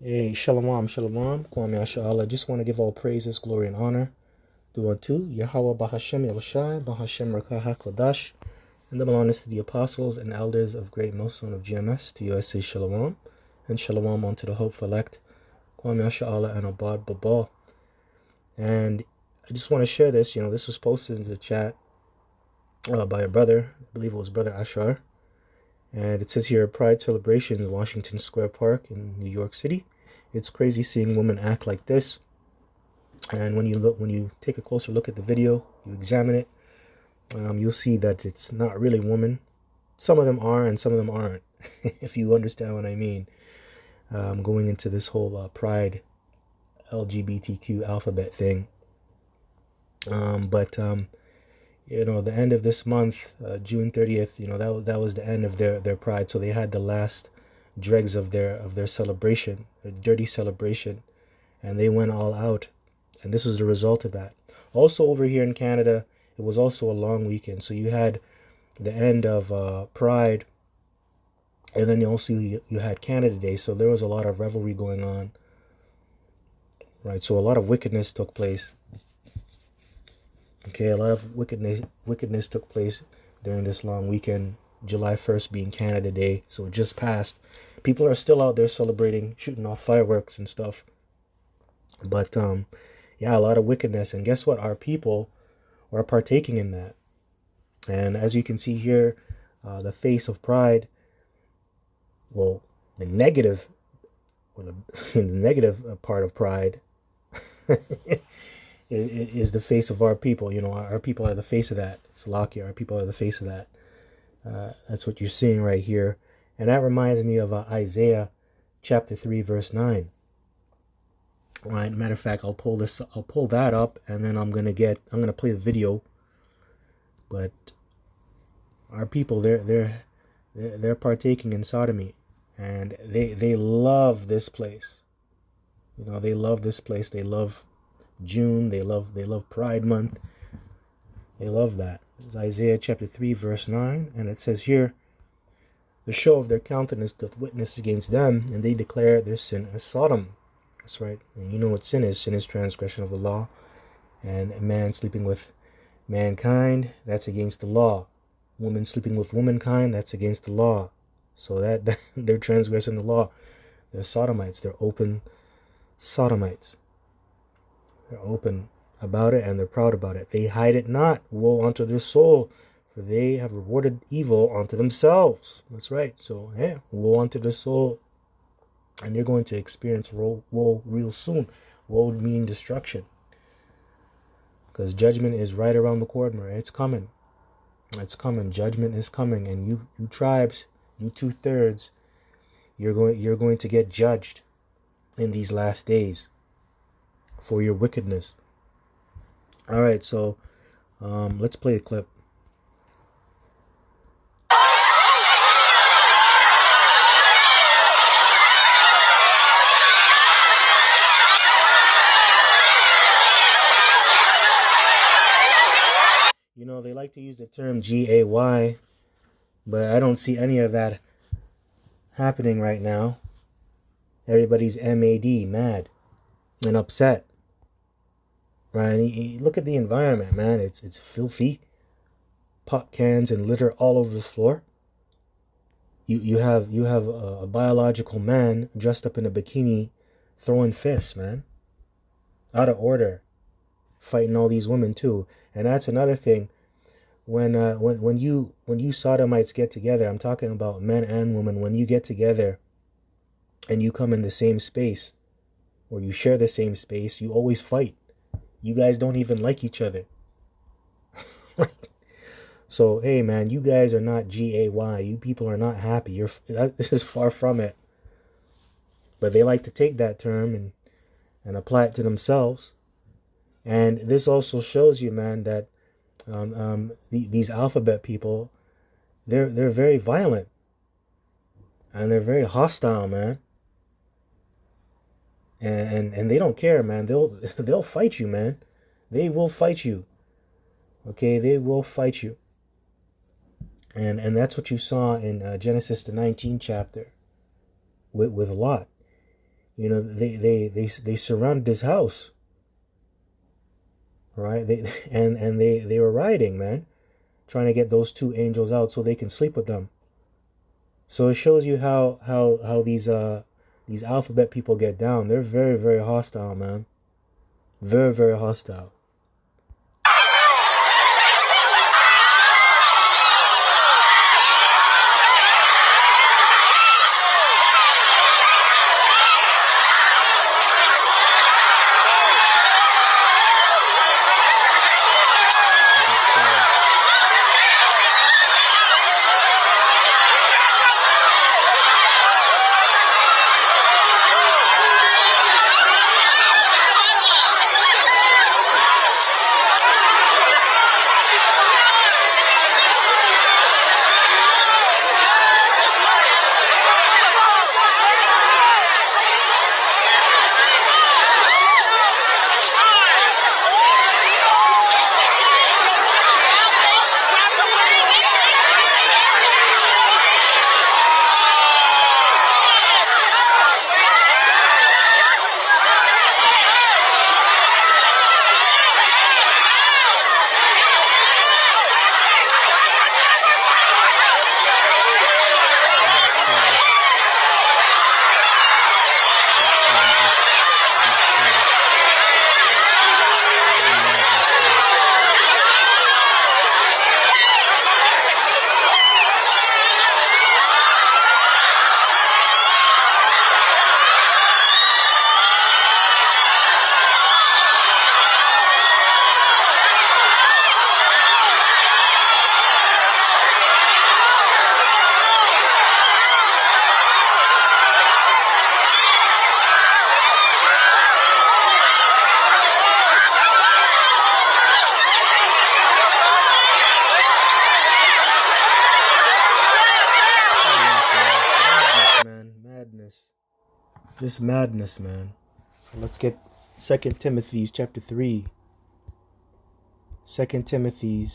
Hey, shalom, shalom, Kwame Ashala. Just want to give all praises, glory, and honor due unto Yahweh Bahashem Yahushai, Bahashem Rakaha Kodash, and double honors to the apostles and elders of Great Millstone of GMS, to USA Shalom, and shalom unto the hopeful elect, Kwame Ashala and Abad Babal. And I just want to share this. This was posted in the chat by a brother, I believe it was Brother Ashar, and it says here, Pride celebrations in Washington Square Park in New York City. It's crazy seeing women act like this. And when you take a closer look at the video, you examine it, you'll see that it's not really women. Some of them are, and some of them aren't. If you understand what I mean. Going into this whole Pride LGBTQ alphabet thing. But the end of this month, June 30th, that was the end of their Pride. So they had the last dregs of their celebration, a dirty celebration, and they went all out, and this was the result of that. Also over here in Canada, it was also a long weekend, so you had the end of Pride, and then also you had Canada Day, so there was a lot of revelry going on, right? So a lot of wickedness took place. Okay, a lot of wickedness took place during this long weekend, July 1st being Canada Day, so it just passed. People are still out there celebrating, shooting off fireworks and stuff. But yeah, a lot of wickedness. And guess what? Our people are partaking in that. And as you can see here, the face of Pride, well, the negative, or the negative part of Pride is the face of our people. Our people are the face of that. Salakia, our people are the face of that. That's what you're seeing right here. And that reminds me of Isaiah chapter 3, verse 9. Right. Matter of fact, I'll pull that up, and then I'm gonna play the video. But our people, they're partaking in sodomy, and they love this place. They love this place. They love June. They love Pride Month. They love that. It's Isaiah chapter 3, verse 9, and it says here, the show of their countenance doth witness against them, and they declare their sin as Sodom. That's right. And you know what sin is. Sin is transgression of the law. And a man sleeping with mankind, that's against the law. Woman sleeping with womankind, that's against the law. So that they're transgressing the law. They're sodomites. They're open sodomites. They're open about it, and they're proud about it. They hide it not. Woe unto their soul, for they have rewarded evil unto themselves. That's right. So, yeah, woe unto their soul. And you're going to experience woe real soon. Woe meaning destruction. Because judgment is right around the corner. It's coming. It's coming. Judgment is coming. And you tribes, you 2/3, you're going to get judged in these last days for your wickedness. All right, so let's play a clip. They like to use the term GAY, but I don't see any of that happening right now. Everybody's MAD, mad, and upset. Right? And look at the environment, man. It's filthy. Pot cans and litter all over the floor. You have a biological man dressed up in a bikini throwing fists, man. Out of order. Fighting all these women too. And that's another thing. When you sodomites get together, I'm talking about men and women, when you get together and you come in the same space, or you share the same space, you always fight. You guys don't even like each other. So, hey man, you guys are not GAY. You people are not happy. This is far from it. But they like to take that term and apply it to themselves. And this also shows you, man, that these alphabet people, they're very violent, and they're very hostile, man. And they don't care, man. They'll fight you, man. They will fight you. Okay, they will fight you. And that's what you saw in Genesis the 19th chapter with Lot. They surrounded his house, right? They were rioting, man, trying to get those two angels out so they can sleep with them. So it shows you how these alphabet people get down. They're very, very hostile, man. Very, very hostile. Madness. Just madness, man. So let's get 2 Timothy chapter 3. 2 Timothy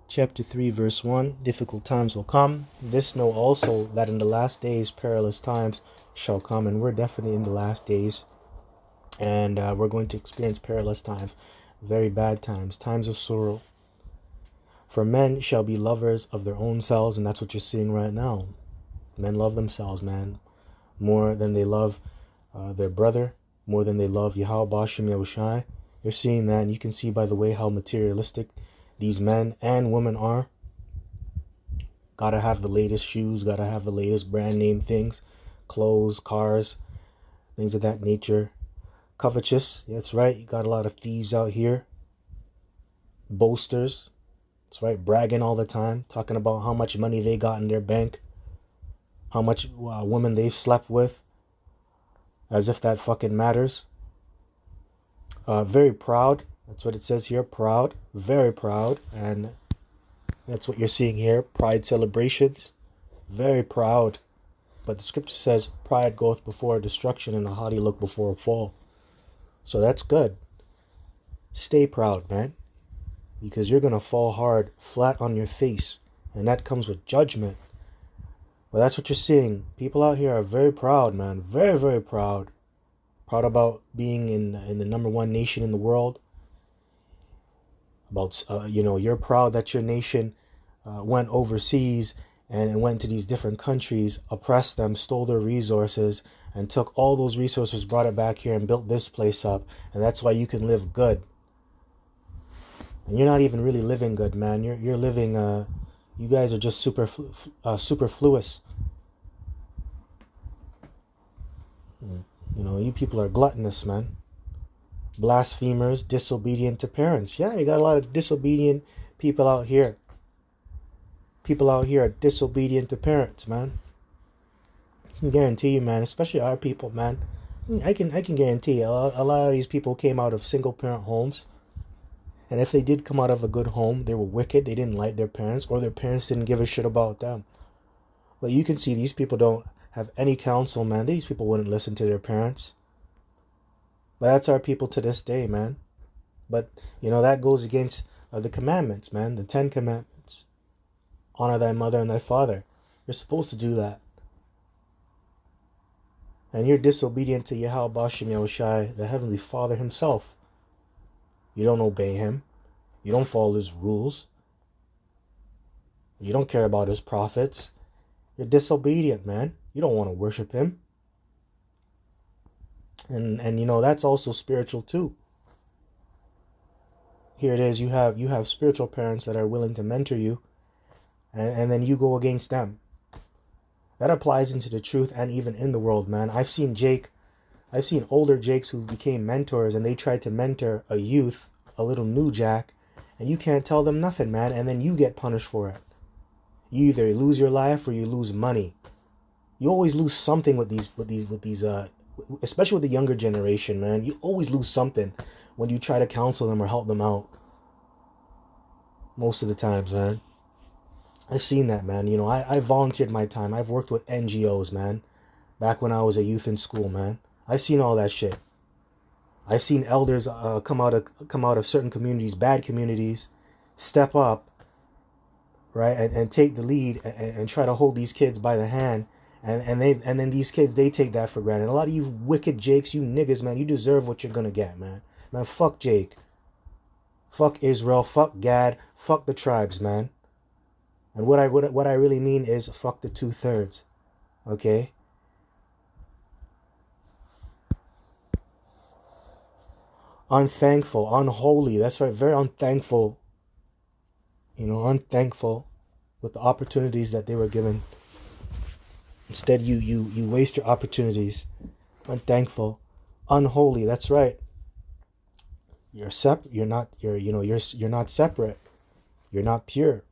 chapter 3 verse 1. Difficult times will come. This know also that in the last days perilous times shall come. And we're definitely in the last days. And we're going to experience perilous times. Very bad times. Times of sorrow. For men shall be lovers of their own selves. And that's what you're seeing right now. Men love themselves, man, more than they love their brother, more than they love Yahweh Bashem Yahushai. You're seeing that, and you can see by the way how materialistic these men and women are. Gotta have the latest shoes, gotta have the latest brand name things, clothes, cars, things of that nature. Covetous, that's right, you got a lot of thieves out here. Boasters, that's right, bragging all the time, talking about how much money they got in their bank. How much women they've slept with, as if that fucking matters. Very proud. That's what it says here. Proud. Very proud. And that's what you're seeing here. Pride celebrations. Very proud. But the scripture says, pride goeth before destruction and a haughty look before a fall. So that's good. Stay proud, man. Because you're going to fall hard, flat on your face. And that comes with judgment. Well, that's what you're seeing. People out here are very proud, man. Very, very proud. Proud about being in the number one nation in the world. About, you're proud that your nation went overseas and went to these different countries, oppressed them, stole their resources, and took all those resources, brought it back here and built this place up. And that's why you can live good. And you're not even really living good, man. You're living... you guys are just superfluous. You people are gluttonous, man. Blasphemers, disobedient to parents. Yeah, you got a lot of disobedient people out here. People out here are disobedient to parents, man. I can guarantee you, man, especially our people, man. I can guarantee you, a lot of these people came out of single parent homes. And if they did come out of a good home, they were wicked. They didn't like their parents, or their parents didn't give a shit about them. But you can see these people don't have any counsel, man. These people wouldn't listen to their parents. But that's our people to this day, man. But, that goes against the commandments, man. The 10 commandments. Honor thy mother and thy father. You're supposed to do that. And you're disobedient to Yahweh Bashem Yahushai, the Heavenly Father himself. You don't obey him. You don't follow his rules. You don't care about his prophets. You're disobedient, man. You don't want to worship him. And you know, that's also spiritual too. Here it is, you have spiritual parents that are willing to mentor you, and then you go against them. That applies into the truth and even in the world, man. I've seen older Jakes who became mentors, and they tried to mentor a youth, a little new Jack, and you can't tell them nothing, man, and then you get punished for it. You either lose your life or you lose money. You always lose something with these especially with the younger generation, man. You always lose something when you try to counsel them or help them out. Most of the times, man. I've seen that, man. You know, I volunteered my time. I've worked with NGOs, man. Back when I was a youth in school, man. I've seen all that shit. I've seen elders come out of certain communities, bad communities, step up, right, and take the lead and try to hold these kids by the hand, and then these kids, they take that for granted. A lot of you wicked Jakes, you niggas, man, you deserve what you're gonna get, man. Man, fuck Jake, fuck Israel, fuck Gad, fuck the tribes, man. And what I really mean is fuck the 2/3, okay? Unthankful, unholy. That's right, very unthankful. You know, unthankful with the opportunities that they were given. Instead, you waste your opportunities. Unthankful, unholy. That's right. You're not separate. You're not pure.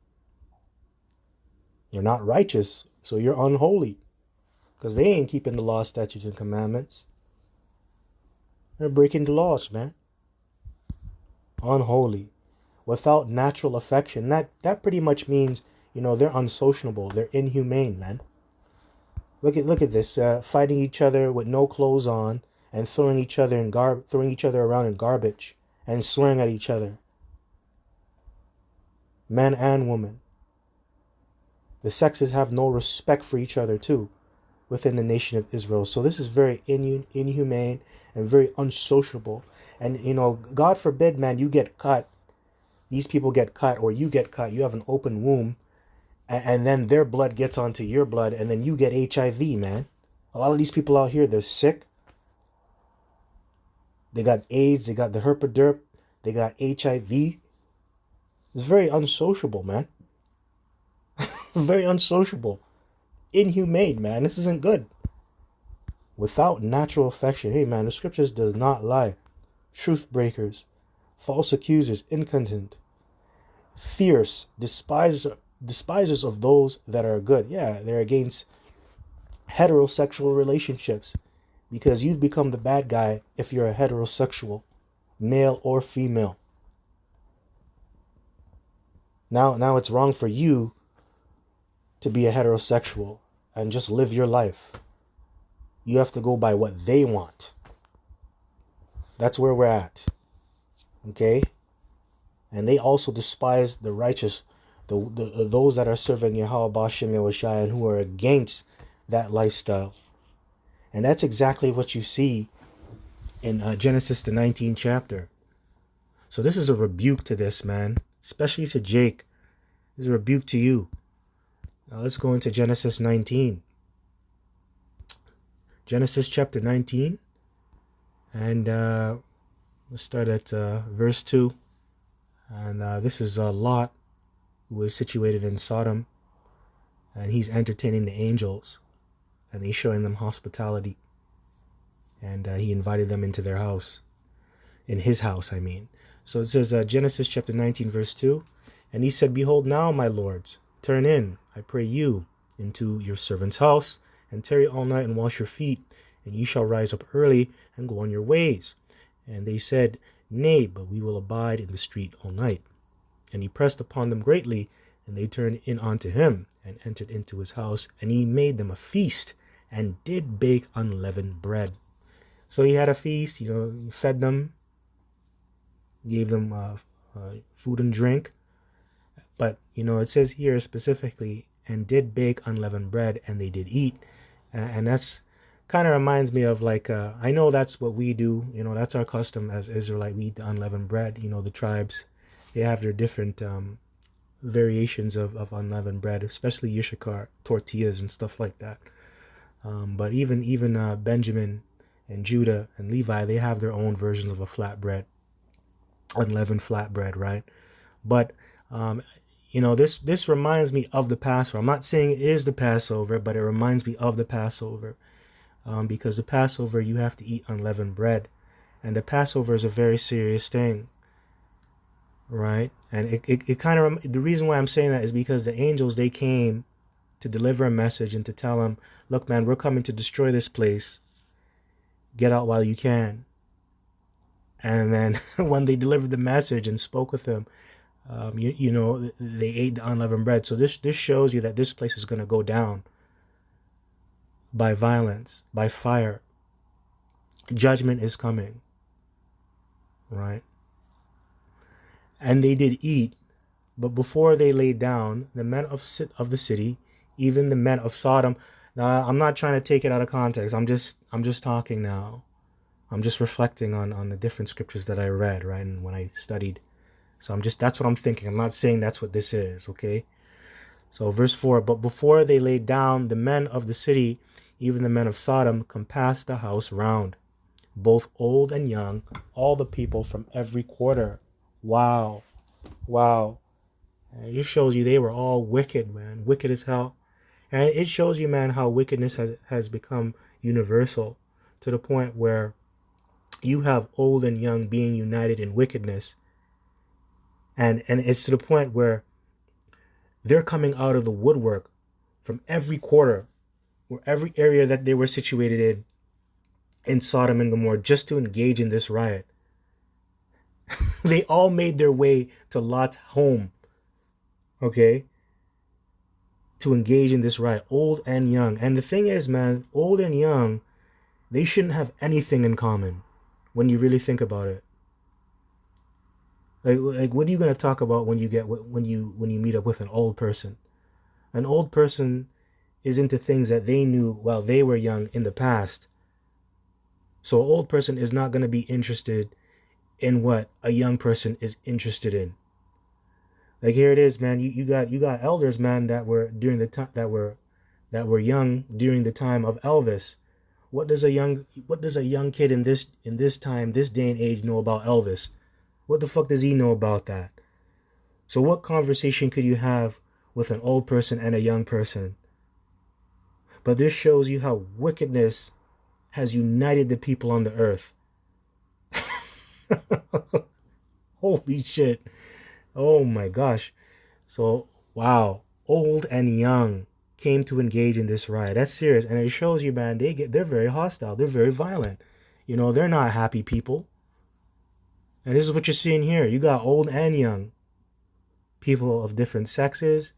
You're not righteous, so you're unholy. Because they ain't keeping the law, statutes, and commandments. They're breaking the laws, man. Unholy. Without natural affection. That pretty much means, you know, they're unsociable. They're inhumane, man. Look at this. Fighting each other with no clothes on and throwing each other around in garbage and swearing at each other. Men and women. The sexes have no respect for each other too within the nation of Israel. So this is very inhumane and very unsociable. And, you know, God forbid, man, you get cut. These people get cut, or you get cut. You have an open womb, and then their blood gets onto your blood, and then you get HIV, man. A lot of these people out here, they're sick. They got AIDS, they got the herpaderp, they got HIV. It's very unsociable, man. Very unsociable. Inhumane, man. This isn't good. Without natural affection. Hey, man, the scriptures does not lie. Truth breakers, false accusers, incontinent, fierce, despisers of those that are good. Yeah, they're against heterosexual relationships because you've become the bad guy if you're a heterosexual, male or female. Now it's wrong for you to be a heterosexual and just live your life. You have to go by what they want. That's where we're at. Okay? And they also despise the righteous, those that are serving Yahweh Bashem Yahushai and who are against that lifestyle. And that's exactly what you see in Genesis, the 19th chapter. So this is a rebuke to this, man. Especially to Jake. This is a rebuke to you. Now let's go into Genesis 19. Genesis chapter 19. And let's start at verse 2. And this is Lot, who is situated in Sodom. And he's entertaining the angels. And he's showing them hospitality. And he invited them into their house. In his house, I mean. So it says Genesis chapter 19, verse 2. And he said, Behold now, my lords, turn in, I pray you, into your servant's house, and tarry all night and wash your feet, and ye shall rise up early and go on your ways. And they said, Nay, but we will abide in the street all night. And he pressed upon them greatly, and they turned in unto him, and entered into his house, and he made them a feast, and did bake unleavened bread. So he had a feast, you know, he fed them, gave them food and drink. But, you know, it says here specifically, and did bake unleavened bread, and they did eat. And that's Kind of reminds me of like, I know that's what we do. You know, that's our custom as Israelite. We eat the unleavened bread. You know, the tribes, they have their different variations of unleavened bread, especially Yishakar tortillas and stuff like that. But even Benjamin and Judah and Levi, they have their own versions of a flatbread, unleavened flatbread, right? But you know, this reminds me of the Passover. I'm not saying it is the Passover, but it reminds me of the Passover, because the Passover you have to eat unleavened bread, and the Passover is a very serious thing, right? And it kind of, the reason why I'm saying that is because the angels, they came to deliver a message and to tell him, look, man, we're coming to destroy this place. Get out while you can. And then when they delivered the message and spoke with him, you know, they ate the unleavened bread. So this shows you that this place is going to go down by violence, by fire. Judgment is coming, right? And they did eat, but before they laid down, the men of the city, even the men of Sodom. Now, I'm not trying to take it out of context. I'm just talking now. I'm just reflecting on the different scriptures that I read, right? And when I studied. So that's what I'm thinking. I'm not saying that's what this is, okay? So verse 4, but before they laid down, the men of the city, even the men of Sodom, compassed the house round, both old and young, all the people from every quarter. Wow. Wow. And it just shows you they were all wicked, man. Wicked as hell. And it shows you, man, how wickedness has become universal to the point where you have old and young being united in wickedness. And it's to the point where they're coming out of the woodwork from every quarter, or every area that they were situated in Sodom and Gomorrah, just to engage in this riot. They all made their way to Lot's home, okay, to engage in this riot, old and young. And the thing is, man, old and young, they shouldn't have anything in common when you really think about it. Like what are you going to talk about when you meet up with an old person? An old person is into things that they knew while they were young in the past. So an old person is not going to be interested in what a young person is interested in. Like here it is, man. You got elders, man, that were during the time that were young during the time of Elvis. What does a young kid in this time, this day and age, know about Elvis? What the fuck does he know about that? So what conversation could you have with an old person and a young person? But this shows you how wickedness has united the people on the earth. Holy shit. Oh my gosh. So, wow. Old and young came to engage in this riot. That's serious. And it shows you, man, they're very hostile. They're very violent. You know, they're not happy people. And this is what you're seeing here. You got old and young. People of different sexes,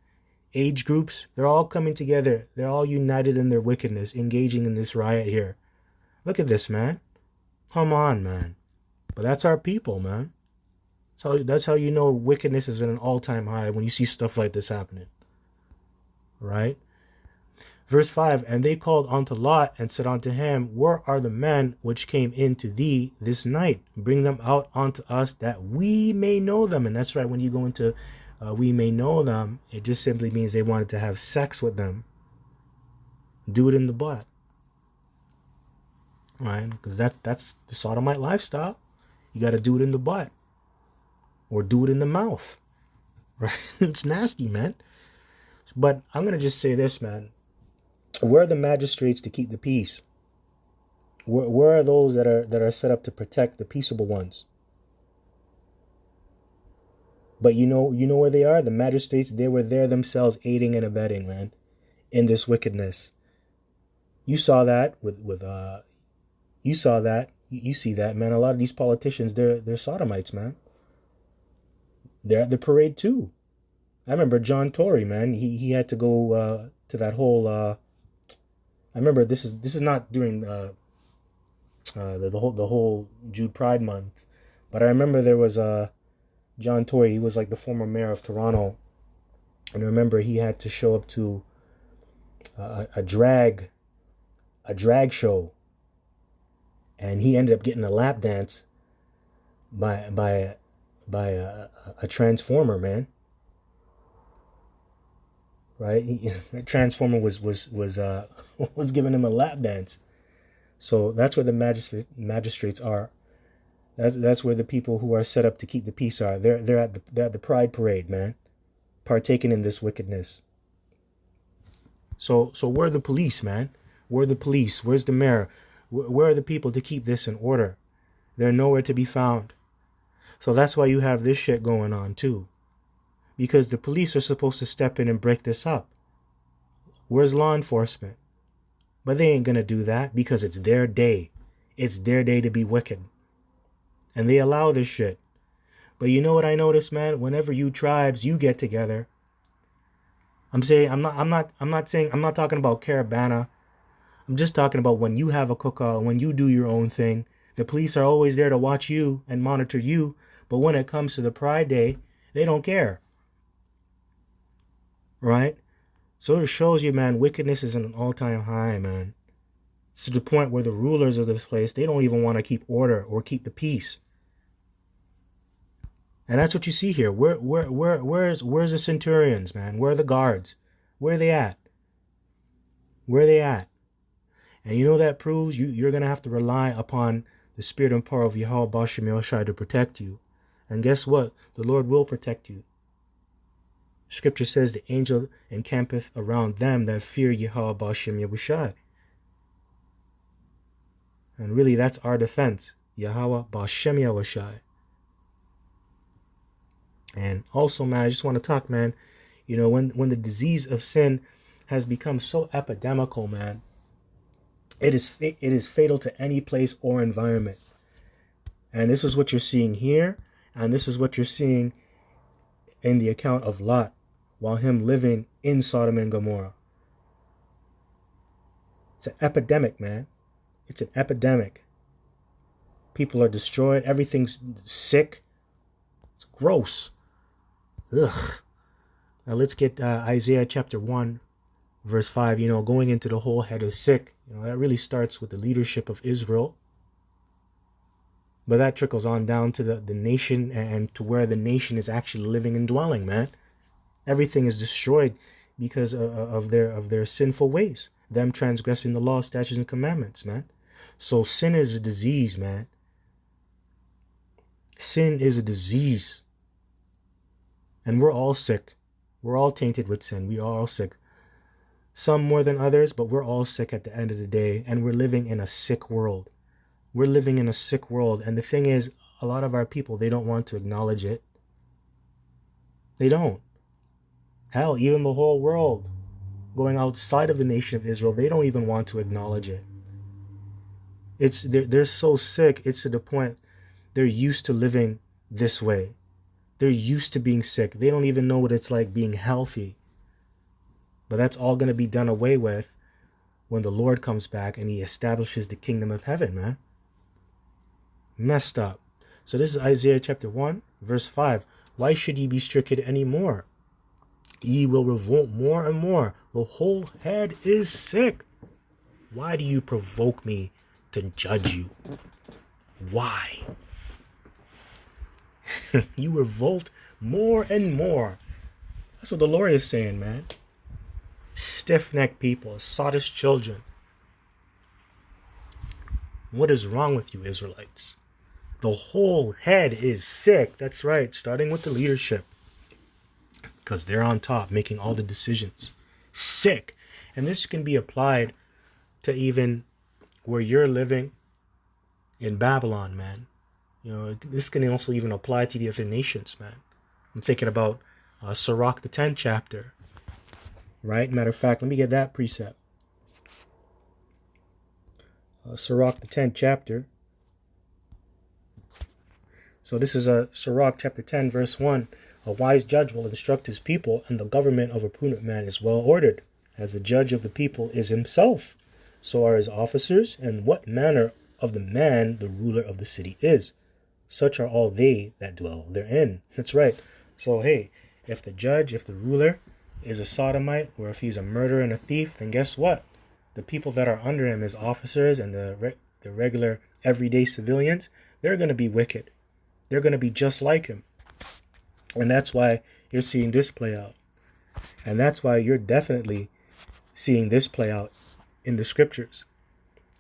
age groups. They're all coming together. They're all united in their wickedness, engaging in this riot here. Look at this, man. Come on, man. But that's our people, man. So that's how you know wickedness is at an all-time high, when you see stuff like this happening. Right? Verse 5, and they called unto Lot and said unto him, where are the men which came in to thee this night? Bring them out unto us that we may know them. And that's right, when you go into we may know them, it just simply means they wanted to have sex with them. Do it in the butt. Right? Because that's the sodomite lifestyle. You got to do it in the butt. Or do it in the mouth. Right? It's nasty, man. But I'm going to just say this, man. Where are the magistrates to keep the peace? Where are those that are set up to protect the peaceable ones? But you know where they are? The magistrates, they were there themselves, aiding and abetting, man, in this wickedness. You saw that you saw that. You see that, man. A lot of these politicians, they're sodomites, man. They're at the parade too. I remember John Tory, man. He had to go to that whole. I remember this is not during the whole Jude Pride Month, but I remember there was John Tory. He was like the former mayor of Toronto, and I remember he had to show up to a drag a drag show, and he ended up getting a lap dance by a transformer, man. Right? The transformer was was giving him a lap dance. So that's where the magistrates are. That's where the people who are set up to keep the peace are. They're at the pride parade, man, partaking in this wickedness. So where are the police, man? Where are the police? Where's the mayor? Where are the people to keep this in order? They're nowhere to be found. So that's why you have this shit going on too. Because the police are supposed to step in and break this up. Where's law enforcement? But they ain't gonna do that because it's their day. It's their day to be wicked. And they allow this shit. But you know what I notice, man? Whenever you tribes, you get together. I'm not talking about Caravana. I'm just talking about when you have a cookout, when you do your own thing. The police are always there to watch you and monitor you. But when it comes to the Pride Day, they don't care. Right? So it shows you, man, wickedness is at an all-time high, man. It's to the point where the rulers of this place, they don't even want to keep order or keep the peace. And that's what you see here. Where's the centurions, man? Where are the guards? Where are they at? Where are they at? And you know that proves you're going to have to rely upon the spirit and power of Yahweh Bashem Yahushai to protect you. And guess what? The Lord will protect you. Scripture says the angel encampeth around them that fear Yahweh Bashem Yahushai. And really that's our defense. Yahweh Bashem Yahushai. And also, man, I just want to talk, man, you know, when the disease of sin has become so epidemical, man, it is fatal to any place or environment. And this is what you're seeing here, and this is what you're seeing in the account of Lot while him living in Sodom and Gomorrah. It's an epidemic, man. It's an epidemic. People are destroyed. Everything's sick. It's gross. Ugh. Now let's get Isaiah chapter 1, verse 5. You know, going into the whole head of sick. You know, that really starts with the leadership of Israel. But that trickles on down to the nation and to where the nation is actually living and dwelling, man. Everything is destroyed because of their sinful ways. Them transgressing the law, statutes, and commandments, man. So sin is a disease, man. Sin is a disease. And we're all sick. We're all tainted with sin. We are all sick. Some more than others, but we're all sick at the end of the day. And we're living in a sick world. We're living in a sick world. And the thing is, a lot of our people, they don't want to acknowledge it. They don't. Hell, even the whole world going outside of the nation of Israel, they don't even want to acknowledge it. They're so sick, it's to the point they're used to living this way. They're used to being sick. They don't even know what it's like being healthy. But that's all going to be done away with when the Lord comes back and he establishes the kingdom of heaven, man. Messed up. So this is Isaiah chapter 1, verse 5. Why should ye be stricken any more? Ye will revolt more and more. The whole head is sick. Why do you provoke me to judge you? Why? You revolt more and more. That's what the Lord is saying, man. Stiff-necked people, sottish children. What is wrong with you, Israelites? The whole head is sick. That's right, starting with the leadership. Because they're on top, making all the decisions. Sick. And this can be applied to even where you're living in Babylon, man. You know, this can also even apply to the other nations, man. I'm thinking about Sirach, the 10th chapter. Right? Matter of fact, let me get that precept. Sirach, the 10th chapter. So this is Sirach chapter 10, verse 1. A wise judge will instruct his people, and the government of a prudent man is well ordered. As the judge of the people is himself, so are his officers, and what manner of the man the ruler of the city is. Such are all they that dwell therein. That's right. So, hey, if the judge, if the ruler is a sodomite, or if he's a murderer and a thief, then guess what? the people that are under him, his officers and the regular everyday civilians, they're going to be wicked. They're going to be just like him. And that's why you're seeing this play out. And that's why you're definitely seeing this play out in the scriptures,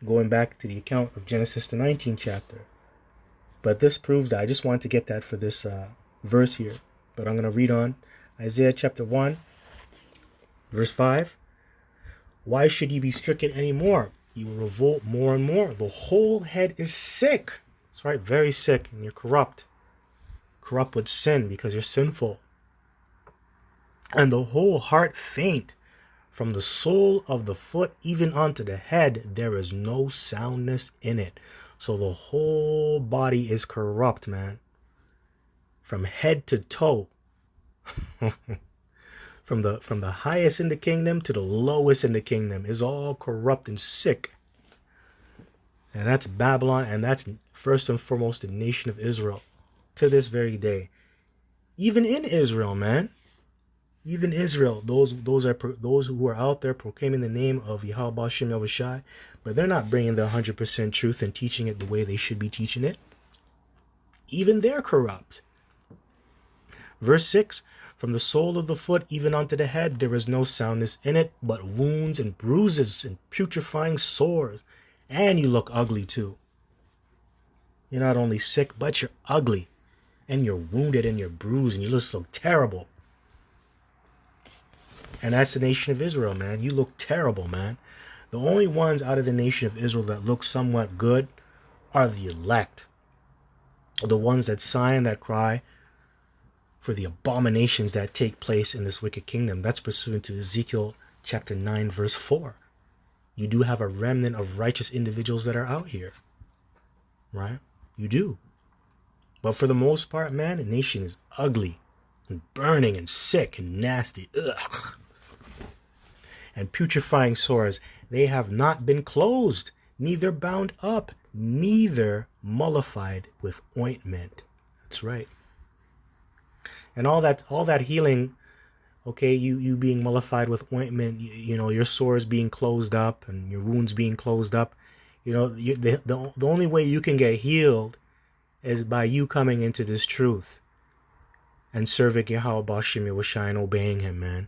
going back to the account of Genesis the 19th chapter. But this proves that. I just wanted to get that for this verse here. But I'm going to read on. Isaiah chapter 1, verse 5. Why should ye be stricken any more? You will revolt more and more. The whole head is sick. That's right, very sick, and you're corrupt. Corrupt with sin because you're sinful. And the whole heart faint. From the sole of the foot even unto the head, there is no soundness in it. So the whole body is corrupt, man. From head to toe. From the highest in the kingdom to the lowest in the kingdom is all corrupt and sick. And that's Babylon, and that's first and foremost the nation of Israel to this very day. Even in Israel, man. Even Israel, those who are out there proclaiming the name of Yahweh Shem Yahushai, but they're not bringing the 100% truth and teaching it the way they should be teaching it. Even they're corrupt. Verse 6, from the sole of the foot even unto the head, there is no soundness in it, but wounds and bruises and putrefying sores. And you look ugly too. You're not only sick, but you're ugly. And you're wounded and you're bruised and you just look terrible. And that's the nation of Israel, man. You look terrible, man. The only ones out of the nation of Israel that look somewhat good are the elect. The ones that sigh and that cry for the abominations that take place in this wicked kingdom. That's pursuant to Ezekiel chapter 9, verse 4. You do have a remnant of righteous individuals that are out here. Right? You do. But for the most part, man, the nation is ugly and burning and sick and nasty. Ugh. And putrefying sores, they have not been closed, neither bound up, neither mollified with ointment. That's right. And all that healing, okay, you being mollified with ointment, you know, your sores being closed up and your wounds being closed up, you know, the only way you can get healed is by you coming into this truth and serving Yahweh Bashim Yahushai and obeying him, man.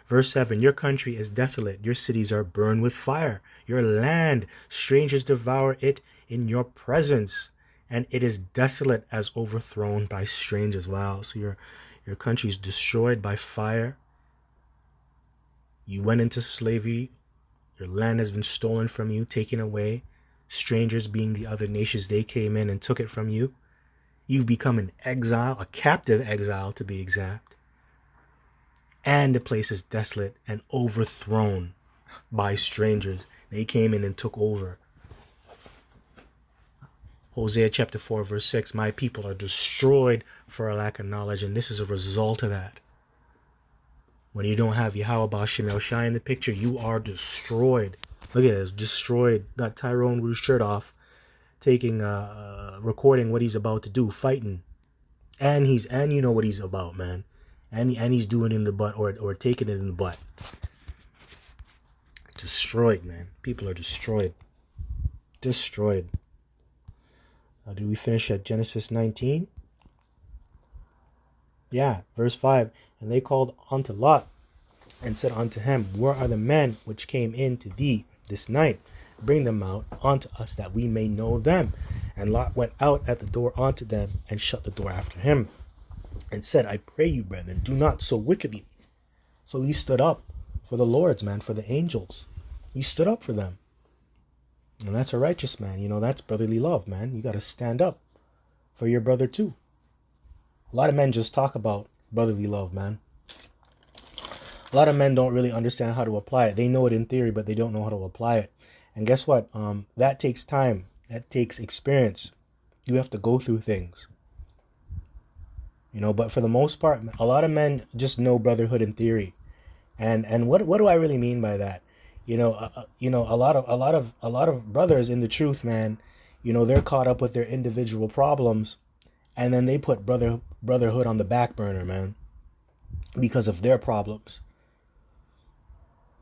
Verse 7, your country is desolate, your cities are burned with fire, your land, strangers devour it in your presence, and it is desolate as overthrown by strangers. Wow, so your country is destroyed by fire. You went into slavery, your land has been stolen from you, taken away. Strangers being the other nations, they came in and took it from you. You've become an exile, a captive exile to be exact. And the place is desolate and overthrown by strangers. They came in and took over. Hosea chapter 4 verse 6, my people are destroyed for a lack of knowledge, and this is a result of that. When you don't have Yahweh Bashim Yahushai in the picture, you are destroyed. Look at this, destroyed. Got Tyrone with his shirt off, recording what he's about to do, fighting. And you know what he's about, man. And he's doing it in the butt or taking it in the butt. Destroyed, man. People are destroyed. Destroyed. Did we finish at Genesis 19? Yeah, verse 5. And they called unto Lot and said unto him, where are the men which came in to thee this night? Bring them out unto us that we may know them. And Lot went out at the door unto them and shut the door after him. And said, I pray you, brethren, do not so wickedly. So he stood up for the Lord's, man, for the angels. He stood up for them. And that's a righteous man. You know, that's brotherly love, man. You got to stand up for your brother too. A lot of men just talk about brotherly love, man. A lot of men don't really understand how to apply it. They know it in theory, but they don't know how to apply it. And guess what? That takes time. That takes experience. You have to go through things. You know, but for the most part, a lot of men just know brotherhood in theory. And what do I really mean by that? You know, a lot of brothers in the truth, man, you know, they're caught up with their individual problems, and then they put brotherhood on the back burner, man, because of their problems.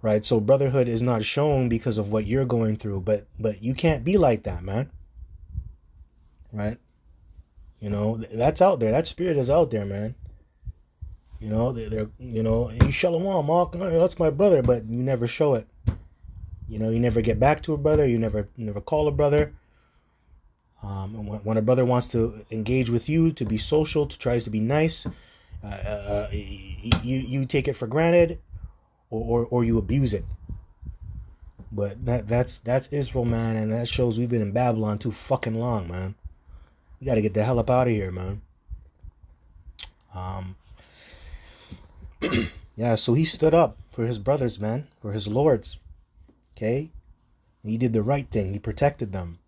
right? So brotherhood is not shown because of what you're going through, but you can't be like that, man, right? You know, that's out there. That spirit is out there, man. You know, they're you know, hey, Shalom, Mark, that's my brother, but you never show it. You know, you never get back to a brother. You never call a brother. When a brother wants to engage with you, to be social, to tries to be nice, you take it for granted, or you abuse it. But that's Israel, man, and that shows we've been in Babylon too fucking long, man. We got to get the hell up out of here, man. Yeah, so he stood up for his brothers, man, for his lords. Okay, he did the right thing. He protected them.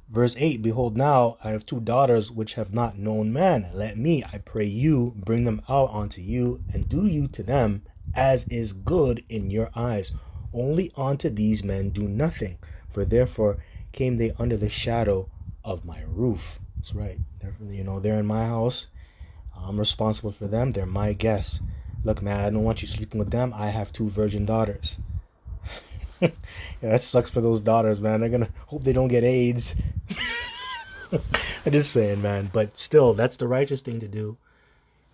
Verse 8, behold, now I have two daughters which have not known man. Let me, I pray you, bring them out unto you, and do you to them as is good in your eyes. Only unto these men do nothing, for therefore came they under the shadow of my roof. That's right. You know, they're in my house. I'm responsible for them. They're my guests. Look, man, I don't want you sleeping with them. I have two virgin daughters. Yeah, that sucks for those daughters, man. They're gonna hope they don't get AIDS. I'm just saying, man. But still, that's the righteous thing to do.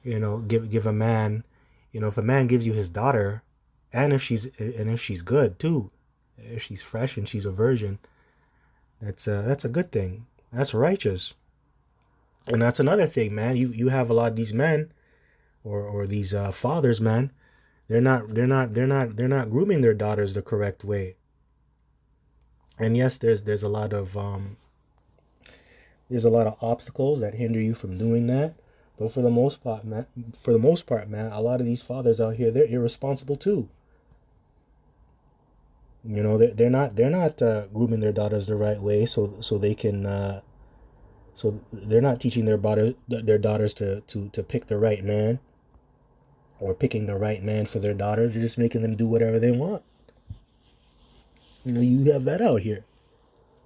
You know, give a man. You know, if a man gives you his daughter, and if she's good too, if she's fresh and she's a virgin, that's a good thing. That's righteous. And that's another thing, man. You have a lot of these men, or these fathers, man. They're not grooming their daughters the correct way. And yes, there's a lot of obstacles that hinder you from doing that. But for the most part, man, a lot of these fathers out here, they're irresponsible too. You know, they're not grooming their daughters the right way, so they can so they're not teaching their daughters to pick the right man, or picking the right man for their daughters. They're just making them do whatever they want. You know, you have that out here.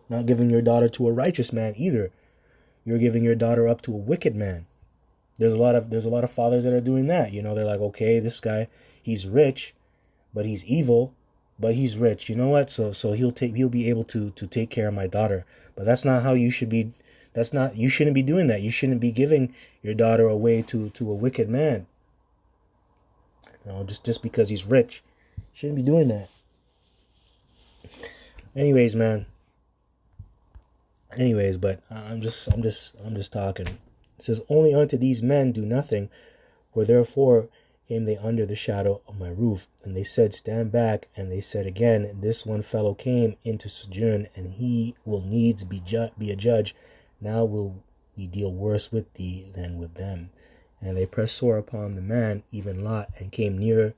Not giving your daughter to a righteous man either. You're giving your daughter up to a wicked man. There's a lot of fathers that are doing that. You know, they're like, okay, this guy, he's rich, but he's evil, but he's rich. You know what? So he'll be able to take care of my daughter. But that's not how you should be. You shouldn't be doing that. You shouldn't be giving your daughter away to a wicked man. You know, just because he's rich. You shouldn't be doing that. Anyways, man. But I'm just talking. It says, only unto these men do nothing, for therefore came they under the shadow of my roof. And they said, stand back. And they said again, this one fellow came into sojourn, and he will needs be a judge. Now will we deal worse with thee than with them. And they pressed sore upon the man, even Lot, and came near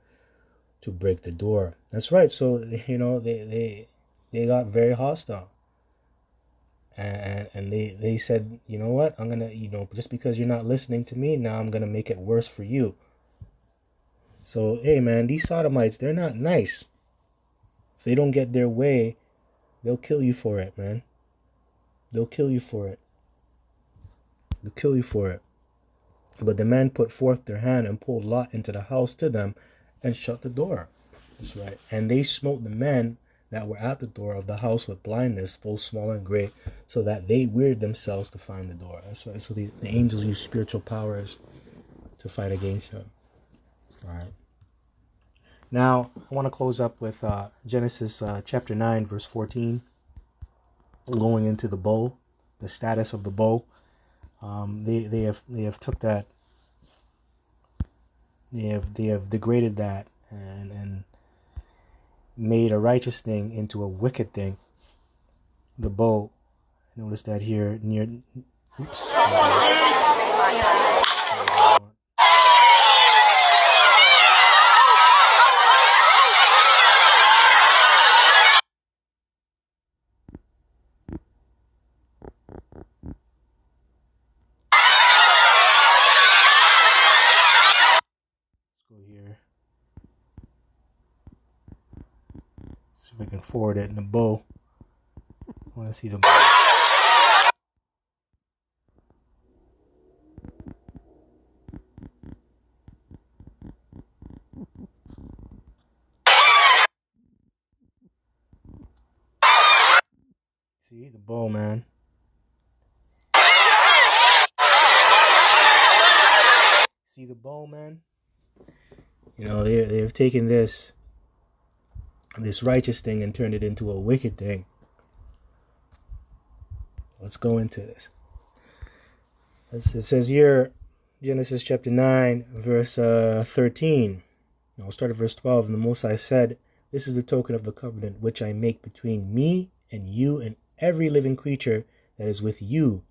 to break the door. That's right. So, you know, they got very hostile. And they said, you know what, I'm going to, you know, just because you're not listening to me, now I'm going to make it worse for you. So, hey, man, these sodomites, they're not nice. If they don't get their way, they'll kill you for it, man. They'll kill you for it. They'll kill you for it. But the men put forth their hand and pulled Lot into the house to them and shut the door. That's right. And they smote the men that were at the door of the house with blindness, both small and great, so that they wearied themselves to find the door. That's right. So the angels use spiritual powers to fight against them. All right. Now, I want to close up with Genesis chapter 9, verse 14, going into the bow, the status of the bow. They have took that. They have degraded that and made a righteous thing into a wicked thing. The bow. Notice that here near. Oops. See if I can forward it in the bow. I want to see the bow. See the bow, man. See the bow, man. You know, they've taken this righteous thing and turned it into a wicked thing. Let's go into this. It says here, Genesis chapter 9, verse 13. I'll start at verse 12. And the Most High said, "This is the token of the covenant which I make between me and you and every living creature that is with you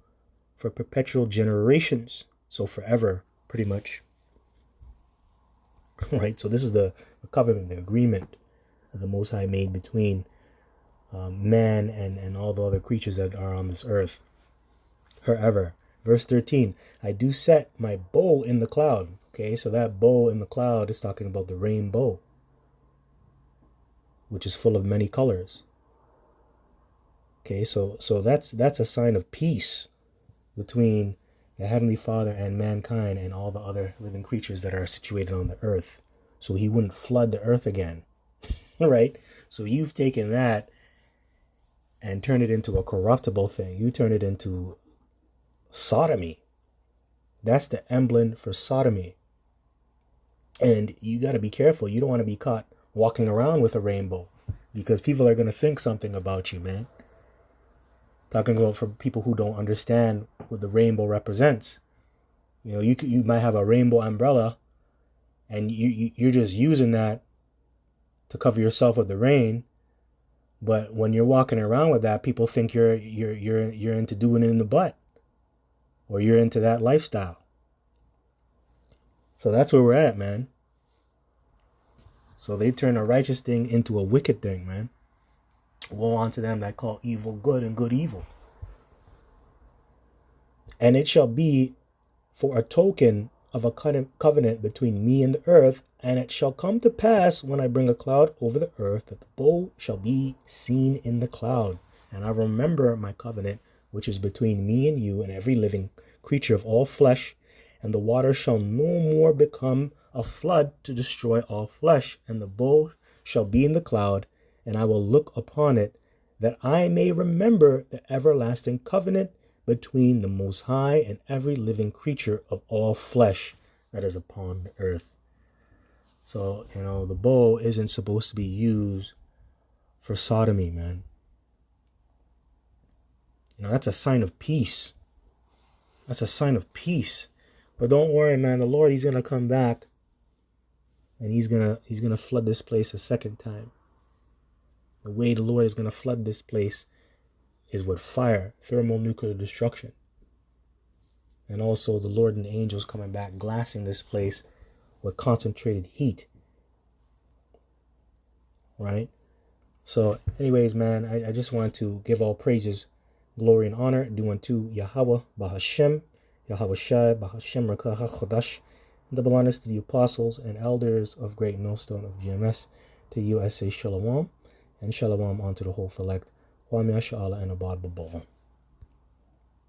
for perpetual generations." So forever, pretty much. Right? So this is the covenant, the agreement that the Most High made between man and all the other creatures that are on this earth. Forever. Verse 13, I do set my bow in the cloud. Okay, so that bow in the cloud is talking about the rainbow, which is full of many colors. Okay, so that's a sign of peace between the Heavenly Father and mankind and all the other living creatures that are situated on the earth. So he wouldn't flood the earth again. Right? So you've taken that and turned it into a corruptible thing. You turn it into sodomy. That's the emblem for sodomy. And you got to be careful. You don't want to be caught walking around with a rainbow, because people are going to think something about you, man. Talking about for people who don't understand what the rainbow represents. You know, you might have a rainbow umbrella, and you're just using that to cover yourself with the rain. But when you're walking around with that, people think you're into doing it in the butt, or you're into that lifestyle. So that's where we're at, man. So they turn a righteous thing into a wicked thing, man. Woe unto them that call evil good and good evil. And it shall be for a token of a covenant between me and the earth, and it shall come to pass when I bring a cloud over the earth that the bow shall be seen in the cloud. And I remember my covenant, which is between me and you and every living creature of all flesh, and the water shall no more become a flood to destroy all flesh, and the bow shall be in the cloud, and I will look upon it, that I may remember the everlasting covenant between the Most High and every living creature of all flesh that is upon the earth. So, you know, the bow isn't supposed to be used for sodomy, man. You know, that's a sign of peace. That's a sign of peace. But don't worry, man. The Lord, he's going to come back, and he's going to flood this place a second time. The way the Lord is going to flood this place is with fire, thermonuclear destruction. And also the Lord and the angels coming back, glassing this place with concentrated heat. Right? So anyways, man, I just want to give all praises, glory, and honor due unto Yahweh, Bahashem, Yahweh Shai, Bahashem, Rakah HaChodash, and double honors to the apostles and elders of Great Millstone of GMS. To you I say Shalom, and Shalom unto the whole select. Kwame Sha'ala and Abad Babal.